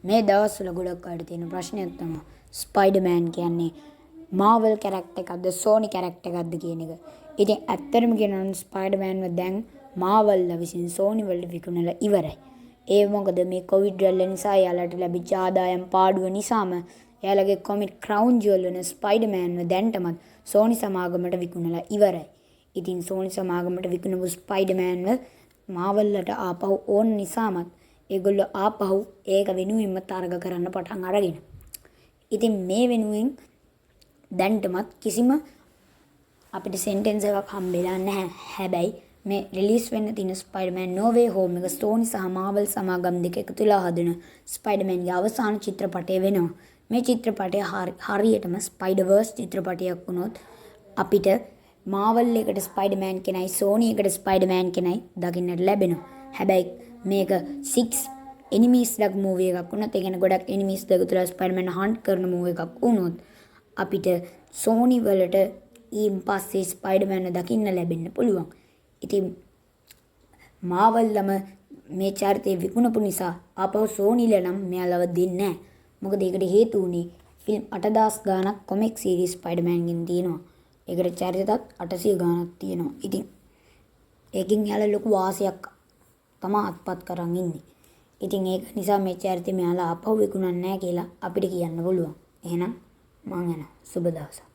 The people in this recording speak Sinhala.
මේ දවස්වල ගොඩක් අයට තියෙන ප්‍රශ්නයක් තමයි ස්පයිඩර්මෑන් කියන්නේ මාවල් කැරක්ටර් එකක්ද සෝනි කැරක්ටර් එකක්ද කියන එක. ඉතින් ඇත්තටම කියනවා නම් ස්පයිඩර්මෑන්ව දැන් මාවල් විසින් සෝනි වලට විකුණලා ඉවරයි. ඒ මොකද මේ කොවිඩ් රැල්ල නිසා යාලට ලැබිච්ච ආදායම් පාඩුව නිසාම යාලගේ කොමික් ක්‍රවුන් ජුවල් වෙන ස්පයිඩර්මෑන්ව දැන්ටමත් සෝනි සමාගමට විකුණලා ඉවරයි. ඉතින් සෝනි සමාගමට විකුණපු ස්පයිඩර්මෑන්ව මාවල්ලට ආපහු ඕන නිසාමත් ඒගොල්ලෝ ආපහු ඒක වෙනුවෙන්ම තරග කරන්න පටන් අරගෙන. ඉතින් මේ වෙනුවෙන් දැන්ටමත් කිසිම අපිට සෙන්ටෙන්ස් එකක් හම්බෙලා නැහැ. හැබැයි මේ රිලීස් වෙන්න තියෙන ස්පයිඩර්මෑන් නෝ වේ හෝම් එක සෝනි සහ මාවල් සමාගම් දෙක එකතු වෙලා හදන ස්පයිඩර්මෑන්ගේ අවසාන චිත්‍රපටය වෙනවා. මේ චිත්‍රපටය හරියටම ස්පයිඩර්වර්ස් චිත්‍රපටයක් වුණොත් අපිට මාවල් එකට ස්පයිඩර්මෑන් කෙනයි සෝනි එකට ස්පයිඩර්මෑන් කෙනයි දකින්නට ලැබෙනවා. හැබැයි මේක 6 එනිමීස් ඩක් මූවි එකක් වුණත් ඒ කියන්නේ ගොඩක් එනිමීස් දෙක තුල ස්පයිඩර්මෑන් හන්ට් කරන මූවි එකක් වුණොත් අපිට සෝනි වලට ඊන් පස්සේ ස්පයිඩර්මෑන් දකින්න ලැබෙන්න පුළුවන්. ඉතින් මාවල්ලම මේ චරිතය විකුණපු නිසා ආපහු සෝනිල නම් මෙයාලව දෙන්නේ නැහැ. මොකද ඒකට හේතු උනේ ෆිල්ම් 8000 ගාණක් කොමික් සීරීස් ස්පයිඩර්මෑන්ගෙන් තියෙනවා. ඒකට චරිතත් 800 ගාණක් තියෙනවා. ඉතින් ඒකෙන් යාලා ලොකු වාසියක් තමයි අත්පත් කරන් ඉන්නේ. ඉතින් ඒක නිසා මේ චරිතය මෙයාලා ආපහු විකුණන්නේ නැහැ කියලා අපිට කියන්න පුළුවන්. එහෙනම් මං යනවා. සුබ දවසක්.